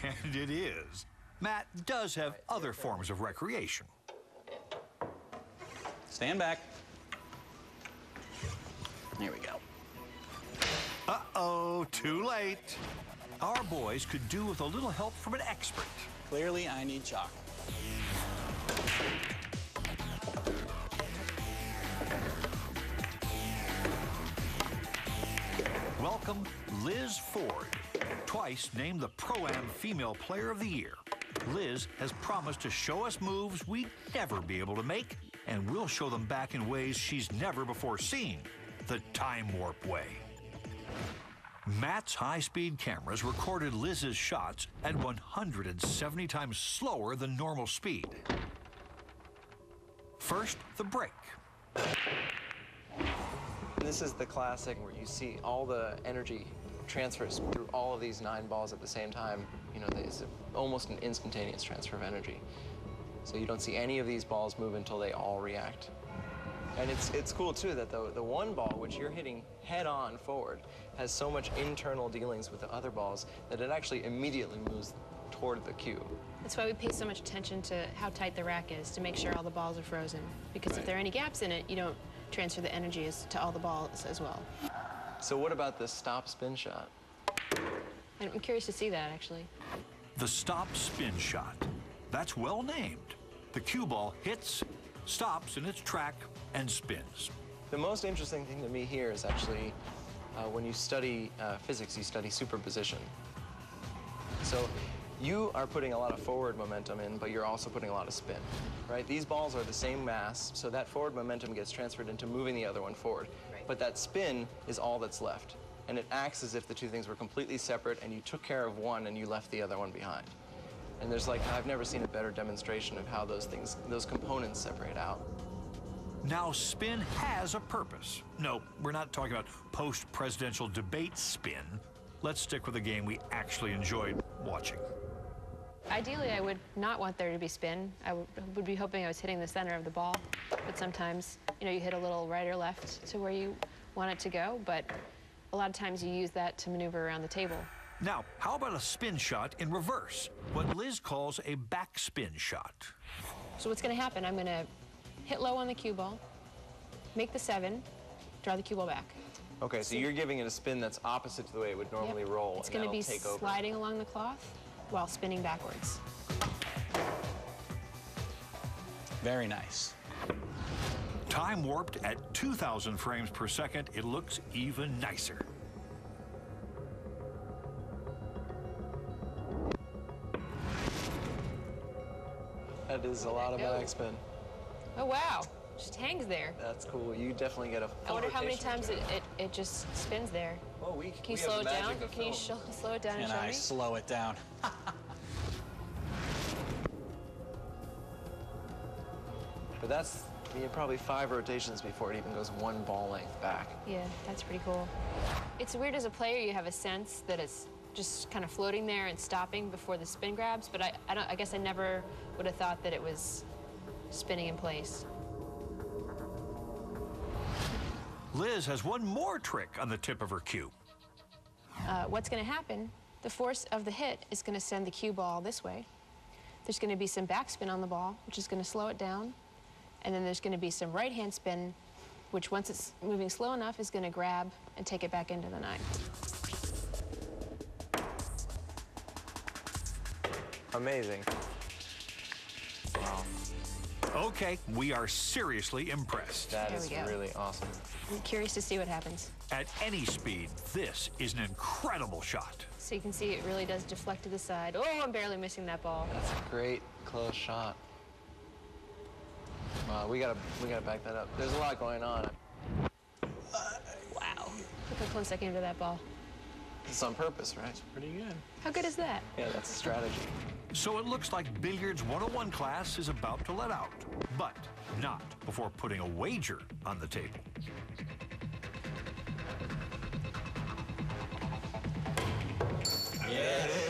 And it is. Matt does have other forms of recreation. Stand back. Here we go. Uh-oh, too late. Our boys could do with a little help from an expert. Clearly, I need chalk. Welcome, Liz Ford, twice named the Pro-Am Female Player of the Year. Liz has promised to show us moves we'd never be able to make, and we'll show them back in ways she's never before seen, the time warp way. Matt's high-speed cameras recorded Liz's shots at 170 times slower than normal speed. First, the break. This is the classic where you see all the energy transfers through all of these 9 balls at the same time. You know, it's almost an instantaneous transfer of energy. So you don't see any of these balls move until they all react. And it's cool, too, that the one ball, which you're hitting head-on forward, has so much internal dealings with the other balls that it actually immediately moves toward the cue. That's why we pay so much attention to how tight the rack is, to make sure all the balls are frozen. Because if there are any gaps in it, you don't transfer the energy to all the balls as well. So what about the stop spin shot? I'm curious to see that, actually. The stop spin shot. That's well named. The cue ball hits, stops in its track, and spins. The most interesting thing to me here is actually when you study physics, you study superposition. So you are putting a lot of forward momentum in, but you're also putting a lot of spin, right? These balls are the same mass, so that forward momentum gets transferred into moving the other one forward. Right. But that spin is all that's left. And it acts as if the two things were completely separate and you took care of one and you left the other one behind. And there's I've never seen a better demonstration of how those components separate out. Now, spin has a purpose. No, we're not talking about post-presidential debate spin. Let's stick with a game we actually enjoyed watching. Ideally, I would not want there to be spin. I would be hoping I was hitting the center of the ball. But sometimes, you know, you hit a little right or left to where you want it to go. But a lot of times you use that to maneuver around the table. Now, how about a spin shot in reverse? What Liz calls a backspin shot. So what's going to happen, I'm going to hit low on the cue ball, make the 7, draw the cue ball back. Okay, so you're giving it a spin that's opposite to the way it would normally roll. It's going to be sliding along the cloth while spinning backwards. Very nice. Time warped at 2,000 frames per second, it looks even nicer. That is a lot of backspin. Oh, wow. Just hangs there. That's cool. You definitely get a full I wonder how many rotation times it just spins there. Well, Can you slow it down? Can you slow it down and show me? Can I slow it down? But that's probably 5 rotations before it even goes 1 ball length back. Yeah, that's pretty cool. It's weird as a player, you have a sense that it's just kind of floating there and stopping before the spin grabs, but I guess I never would have thought that it was spinning in place. Liz has one more trick on the tip of her cue. What's going to happen, the force of the hit is going to send the cue ball this way. There's going to be some backspin on the ball, which is going to slow it down. And then there's going to be some right-hand spin, which once it's moving slow enough is going to grab and take it back into the 9. Amazing. Wow. Okay, we are seriously impressed. That is really awesome. I'm curious to see what happens. At any speed, this is an incredible shot. So you can see it really does deflect to the side. Oh, I'm barely missing that ball. That's a great close shot. Wow, we gotta back that up. There's a lot going on. Wow. Look how close I came to that ball. It's on purpose, right? That's pretty good. How good is that? Yeah, that's a strategy. So it looks like Billiards 101 class is about to let out, but not before putting a wager on the table. Yeah, it